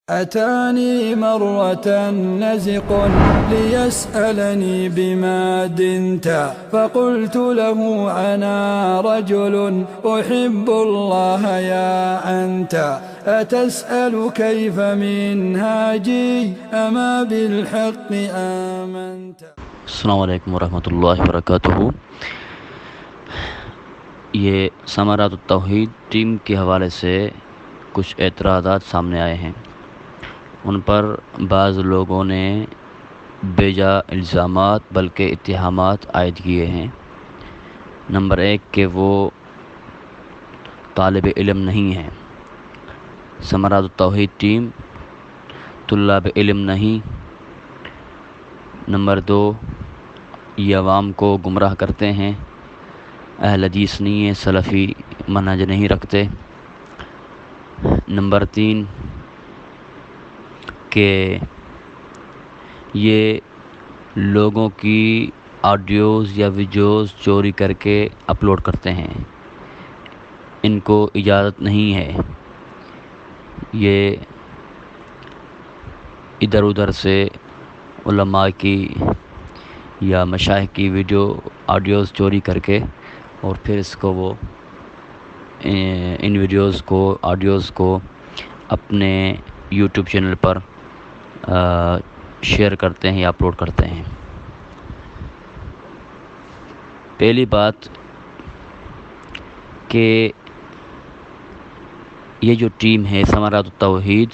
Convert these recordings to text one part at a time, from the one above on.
أتاني مرة نزق ليسألني بما دنت فقلت له أنا رجل أحب الله يا أنت أتسأل كيف منهاجي أما بالحق آمنت. السلام علیکم ورحمۃ اللہ وبرکاتہ۔ یہ ثمرات التوحید ٹیم کے حوالے سے کچھ اعتراضات سامنے آئے ہیں۔ ان پر بعض لوگوں نے بیجا الزامات بلکہ اتہامات عائد کیے ہیں۔ نمبر 1 کہ وہ طالب علم نہیں ہیں۔ ثمرات التوحید ٹیم طلاب علم نہیں۔ نمبر 2 یہ عوام کو گمراہ کرتے ہیں، اہل حدیث نہیں ہیں، سلفی منہج نہیں رکھتے۔ نمبر 3 کہ یہ لوگوں کی آڈیوز یا ویڈیوز چوری کر کے اپلوڈ کرتے ہیں، ان کو اجازت نہیں ہے یہ ادھر ادھر سے علماء کی یا مشائخ کی آڈیوز چوری کر کے اور پھر اس کو وہ ان ویڈیوز کو آڈیوز کو اپنے یوٹیوب چینل پر شیئر کرتے ہیں یا اپلوڈ کرتے ہیں۔ پہلی بات کہ یہ جو ٹیم ہے ثمرات التوحید،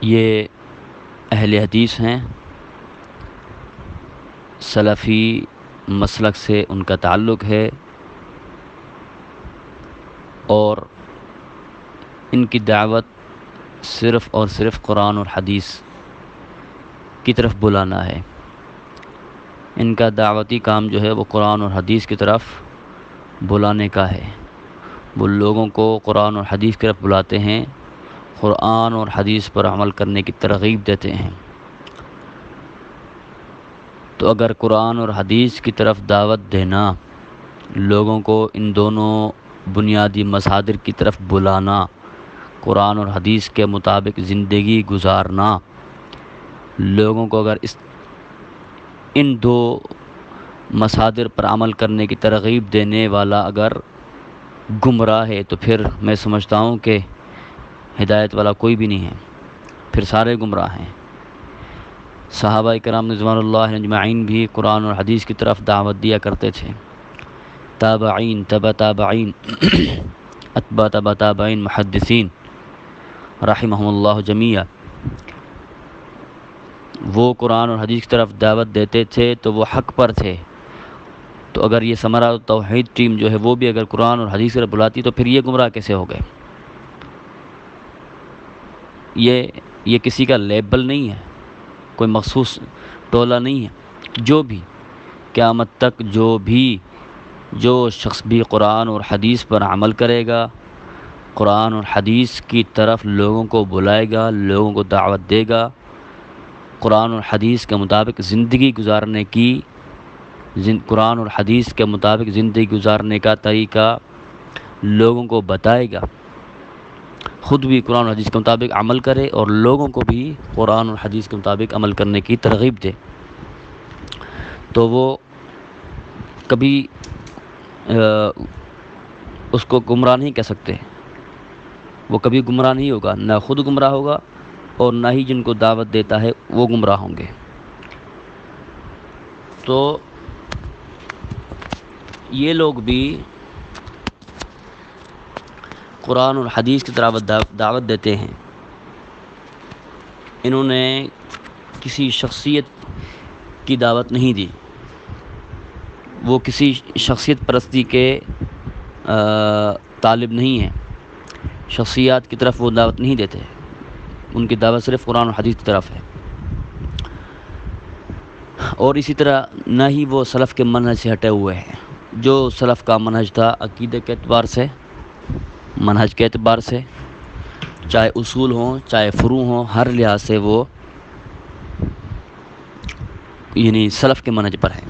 یہ اہل حدیث ہیں، سلفی مسلک سے ان کا تعلق ہے، اور ان کی دعوت صرف اور صرف قرآن اور حدیث کی طرف بلانا ہے۔ ان کا دعوتی کام جو ہے وہ قرآن اور حدیث کی طرف بلانے کا ہے۔ وہ لوگوں کو قرآن اور حدیث کی طرف بلاتے ہیں، قرآن اور حدیث پر عمل کرنے کی ترغیب دیتے ہیں۔ تو اگر قرآن اور حدیث کی طرف دعوت دینا، لوگوں کو ان دونوں بنیادی مصادر کی طرف بلانا، قرآن اور حدیث کے مطابق زندگی گزارنا، لوگوں کو اگر ان دو مصادر پر عمل کرنے کی ترغیب دینے والا اگر گمراہ ہے تو پھر میں سمجھتا ہوں کہ ہدایت والا کوئی بھی نہیں ہے، پھر سارے گمراہ ہیں۔ صحابہ کرام رضوان اللہ اجمعین بھی قرآن اور حدیث کی طرف دعوت دیا کرتے تھے۔ تابعین، تبع تابعین، اتباع تبع تابعین، محدثین رحمہم اللہ جمیعا، وہ قرآن اور حدیث کی طرف دعوت دیتے تھے تو وہ حق پر تھے۔ تو اگر یہ ثمرات التوحید ٹیم جو ہے وہ بھی اگر قرآن اور حدیث کی طرف بلاتی تو پھر یہ گمراہ کیسے ہو گئے؟ یہ کسی کا لیبل نہیں ہے، کوئی مخصوص ٹولہ نہیں ہے۔ جو بھی قیامت تک جو شخص بھی قرآن اور حدیث پر عمل کرے گا، قرآن اور حدیث کی طرف لوگوں کو بلائے گا، لوگوں کو دعوت دے گا، قرآن اور حدیث کے مطابق زندگی گزارنے کی قرآن اور حدیث کے مطابق زندگی گزارنے کا طریقہ لوگوں کو بتائے گا، خود بھی قرآن اور حدیث کے مطابق عمل کرے اور لوگوں کو بھی قرآن اور حدیث کے مطابق عمل کرنے کی ترغیب دے، تو وہ کبھی اس کو گمراہ نہیں کہہ سکتے۔ وہ کبھی گمراہ نہیں ہوگا، نہ خود گمراہ ہوگا اور نہ ہی جن کو دعوت دیتا ہے وہ گمراہ ہوں گے۔ تو یہ لوگ بھی قرآن اور حدیث کی طرف دعوت دیتے ہیں۔ انہوں نے کسی شخصیت کی دعوت نہیں دی، وہ کسی شخصیت پرستی کے طالب نہیں ہیں، شخصیات کی طرف وہ دعوت نہیں دیتے، ان کی دعوت صرف قرآن اور حدیث کی طرف ہے۔ اور اسی طرح نہ ہی وہ سلف کے منہج سے ہٹے ہوئے ہیں۔ جو سلف کا منہج تھا عقیدے کے اعتبار سے، منہج کے اعتبار سے، چاہے اصول ہوں چاہے فروع ہوں، ہر لحاظ سے وہ یعنی سلف کے منہج پر ہیں،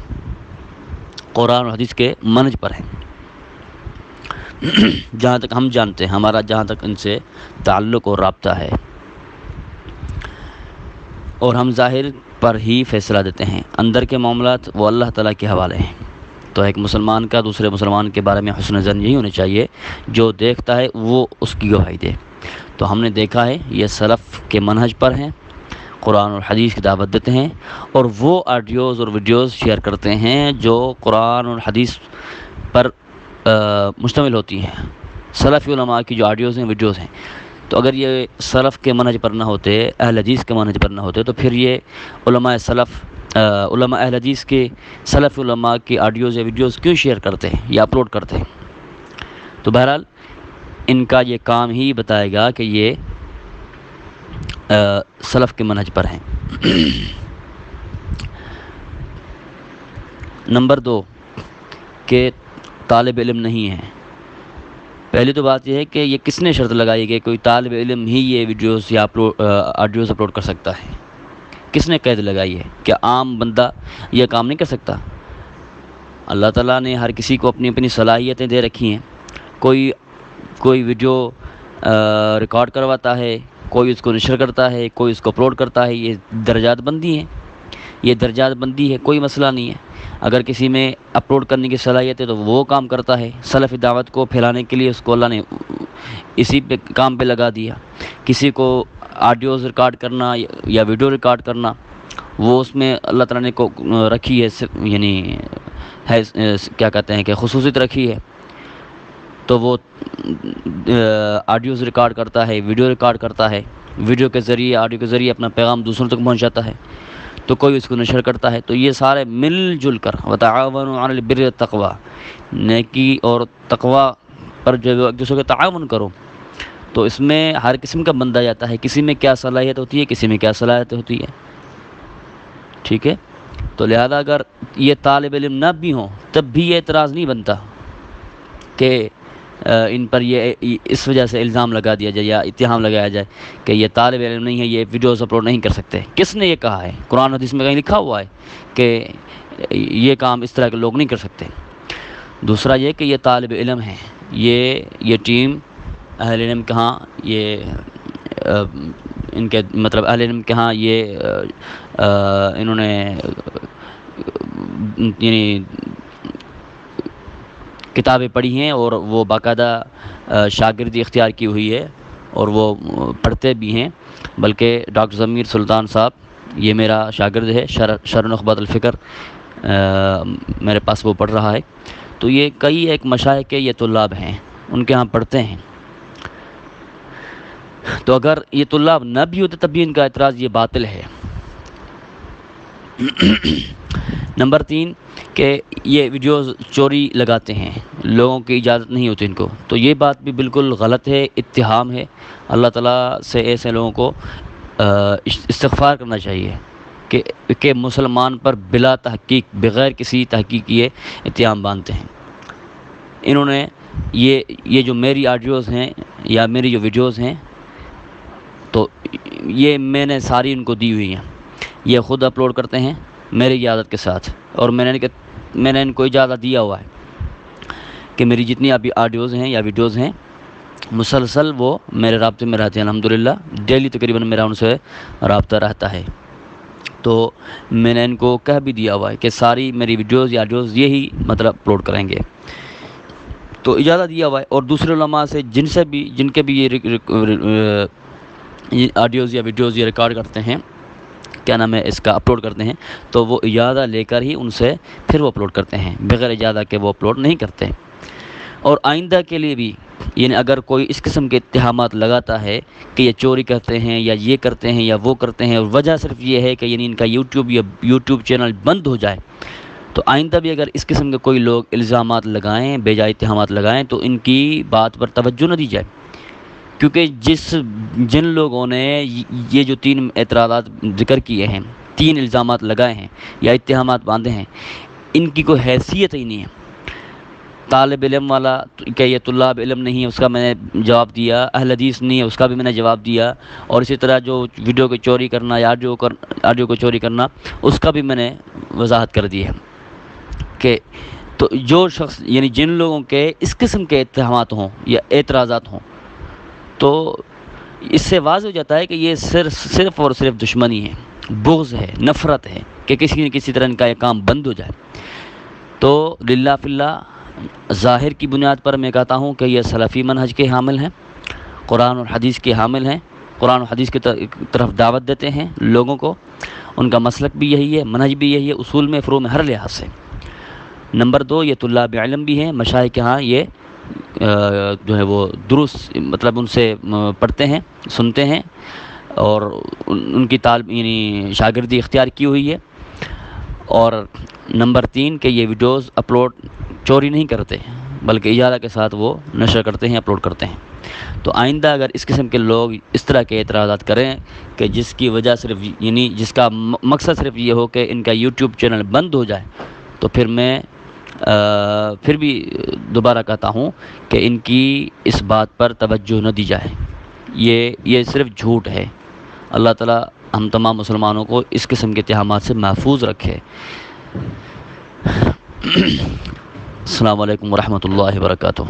قرآن اور حدیث کے منہج پر ہیں۔ جہاں تک ہم جانتے ہیں، ہمارا جہاں تک ان سے تعلق اور رابطہ ہے، اور ہم ظاہر پر ہی فیصلہ دیتے ہیں، اندر کے معاملات وہ اللہ تعالیٰ کے حوالے ہیں۔ تو ایک مسلمان کا دوسرے مسلمان کے بارے میں حسن ظن یہی ہونا چاہیے، جو دیکھتا ہے وہ اس کی گواہی دے۔ تو ہم نے دیکھا ہے یہ سلف کے منہج پر ہیں، قرآن اور حدیث کی دعوت دیتے ہیں، اور وہ آڈیوز اور ویڈیوز شیئر کرتے ہیں جو قرآن اور حدیث پر مشتمل ہوتی ہیں، سلفی علماء کی جو آڈیوز ہیں، ویڈیوز ہیں۔ تو اگر یہ سلف کے منہج پر نہ ہوتے، اہل حدیث کے منہج پر نہ ہوتے، تو پھر یہ علماء اہل حدیث کے سلف علماء کی آڈیوز یا ویڈیوز کیوں شیئر کرتے ہیں یا اپلوڈ کرتے ہیں؟ تو بہرحال ان کا یہ کام ہی بتائے گا کہ یہ سلف کے منہج پر ہیں۔ نمبر 2 کہ طالب علم نہیں ہے۔ پہلی تو بات یہ ہے کہ یہ کس نے شرط لگائی کہ کوئی طالب علم ہی یہ ویڈیوز یا آڈیوز اپلوڈ کر سکتا ہے؟ کس نے قید لگائی ہے؟ کیا عام بندہ یہ کام نہیں کر سکتا؟ اللہ تعالیٰ نے ہر کسی کو اپنی اپنی صلاحیتیں دے رکھی ہیں۔ کوئی ویڈیو ریکارڈ کرواتا ہے، کوئی اس کو نشر کرتا ہے، کوئی اس کو اپلوڈ کرتا ہے۔ یہ درجات بندی ہے، کوئی مسئلہ نہیں ہے۔ اگر کسی میں اپلوڈ کرنے کی صلاحیت ہے تو وہ کام کرتا ہے، سلفی دعوت کو پھیلانے کے لیے اس کو اللہ نے اسی پہ کام پہ لگا دیا۔ کسی کو آڈیوز ریکارڈ کرنا یا ویڈیو ریکارڈ کرنا، وہ اس میں اللہ تعالیٰ نے کو رکھی ہے، یعنی ہے کیا کہتے ہیں کہ خصوصیت رکھی ہے۔ تو وہ آڈیوز ریکارڈ کرتا ہے، ویڈیو ریکارڈ کرتا ہے، ویڈیو کے ذریعے، آڈیو کے ذریعے اپنا پیغام دوسروں تک پہنچاتا ہے، تو کوئی اس کو نشر کرتا ہے۔ تو یہ سارے مل جل کر وتعاونوا علی البر والتقوی، نیکی اور تقوی پر جو ایک دوسرے کا تعاون کرو۔ تو اس میں ہر قسم کا بندہ جاتا ہے، کسی میں کیا صلاحیت ہوتی ہے، کسی میں کیا صلاحیت ہوتی ہے، ٹھیک ہے۔ تو لہذا اگر یہ طالب علم نہ بھی ہوں تب بھی یہ اعتراض نہیں بنتا کہ ان پر یہ اس وجہ سے الزام لگا دیا جائے یا اتہام لگایا جائے کہ یہ طالب علم نہیں ہے، یہ ویڈیوز اپلوڈ نہیں کر سکتے۔ کس نے یہ کہا ہے؟ قرآن حدیث میں کہیں لکھا ہوا ہے کہ یہ کام اس طرح کے لوگ نہیں کر سکتے۔ دوسرا یہ کہ یہ طالب علم ہیں، یہ ٹیم اہل علم کے ہاں، یہ ان کے مطلب اہل علم کے ہاں یہ انہوں نے یعنی کتابیں پڑھی ہیں اور وہ باقاعدہ شاگردی اختیار کی ہوئی ہے اور وہ پڑھتے بھی ہیں۔ بلکہ ڈاکٹر ضمیر سلطان صاحب یہ میرا شاگرد ہے، شرح نخبۃ الفکر، میرے پاس وہ پڑھ رہا ہے۔ تو یہ کئی ایک مشائخ کے یہ طلاب ہیں، ان کے ہاں پڑھتے ہیں۔ تو اگر یہ طلاب نہ بھی ہوتے تب بھی ان کا اعتراض یہ باطل ہے۔ نمبر 3 کہ یہ ویڈیوز چوری لگاتے ہیں، لوگوں کی اجازت نہیں ہوتی ان کو، تو یہ بات بھی بالکل غلط ہے، اتہام ہے۔ اللہ تعالیٰ سے ایسے لوگوں کو استغفار کرنا چاہیے کہ مسلمان پر بلا تحقیق، بغیر کسی تحقیق کیے اتہام باندھتے ہیں۔ انہوں نے یہ جو میری آڈیوز ہیں یا میری جو ویڈیوز ہیں، تو یہ میں نے ساری ان کو دی ہوئی ہیں، یہ خود اپلوڈ کرتے ہیں میری اجازت کے ساتھ، اور میں نے ان کو اجازت دیا ہوا ہے کہ میری جتنی ابھی آڈیوز ہیں یا ویڈیوز ہیں مسلسل وہ میرے رابطے میں رہتے ہیں۔ الحمدللہ ڈیلی تقریباً میرا ان سے رابطہ رہتا ہے۔ تو میں نے ان کو کہہ بھی دیا ہوا ہے کہ ساری میری ویڈیوز یا آڈیوز یہی مطلب اپلوڈ کریں گے، تو اجازت دیا ہوا ہے۔ اور دوسرے علماء سے جن کے بھی یہ آڈیوز یا ویڈیوز یہ ریکارڈ کرتے ہیں، کیا نام ہے اس کا، اپلوڈ کرتے ہیں، تو وہ اجازت لے کر ہی ان سے پھر وہ اپلوڈ کرتے ہیں، بغیر اجازت کے وہ اپلوڈ نہیں کرتے۔ اور آئندہ کے لیے بھی یعنی اگر کوئی اس قسم کے اتہامات لگاتا ہے کہ یہ چوری کرتے ہیں یا یہ کرتے ہیں یا وہ کرتے ہیں، اور وجہ صرف یہ ہے کہ یعنی ان کا یوٹیوب چینل بند ہو جائے، تو آئندہ بھی اگر اس قسم کے کوئی لوگ الزامات لگائیں، بے جائے اتہامات لگائیں، تو ان کی بات پر توجہ نہ دی جائے، کیونکہ جن لوگوں نے یہ جو 3 اعتراضات ذکر کیے ہیں، 3 الزامات لگائے ہیں یا اتہامات باندھے ہیں، ان کی کوئی حیثیت ہی نہیں ہے۔ طالب علم والا کہ یہ طلاب علم نہیں ہے، اس کا میں نے جواب دیا، اہل حدیث نہیں ہے، اس کا بھی میں نے جواب دیا، اور اسی طرح جو ویڈیو کو چوری کرنا یا آڈیو کو چوری کرنا، اس کا بھی میں نے وضاحت کر دی ہے کہ تو جو شخص یعنی جن لوگوں کے اس قسم کے اتہامات ہوں یا اعتراضات ہوں تو اس سے واضح ہو جاتا ہے کہ یہ صرف اور صرف دشمنی ہے، بغض ہے، نفرت ہے کہ کسی نہ کسی طرح ان کا یہ کام بند ہو جائے۔ تو للہ فی اللہ ظاہر کی بنیاد پر میں کہتا ہوں کہ یہ سلفی منہج کے حامل ہیں، قرآن اور حدیث کے حامل ہیں، قرآن اور حدیث کی طرف دعوت دیتے ہیں لوگوں کو، ان کا مسلک بھی یہی ہے، منہج بھی یہی ہے، اصول میں فروع میں ہر لحاظ سے۔ نمبر 2 یہ طلاب علم بھی ہیں، مشائخ کے ہاں یہ جو ہے وہ درست مطلب ان سے پڑھتے ہیں، سنتے ہیں اور ان کی طالب یعنی شاگردی اختیار کی ہوئی ہے۔ اور نمبر 3 کہ یہ ویڈیوز اپلوڈ چوری نہیں کرتے بلکہ اجازت کے ساتھ وہ نشر کرتے ہیں، اپلوڈ کرتے ہیں۔ تو آئندہ اگر اس قسم کے لوگ اس طرح کے اعتراضات کریں کہ جس کی وجہ صرف یعنی جس کا مقصد صرف یہ ہو کہ ان کا یوٹیوب چینل بند ہو جائے، تو پھر میں پھر بھی دوبارہ کہتا ہوں کہ ان کی اس بات پر توجہ نہ دی جائے، یہ صرف جھوٹ ہے۔ اللہ تعالیٰ ہم تمام مسلمانوں کو اس قسم کے اتہامات سے محفوظ رکھے۔ السلام علیکم ورحمۃ اللہ وبرکاتہ۔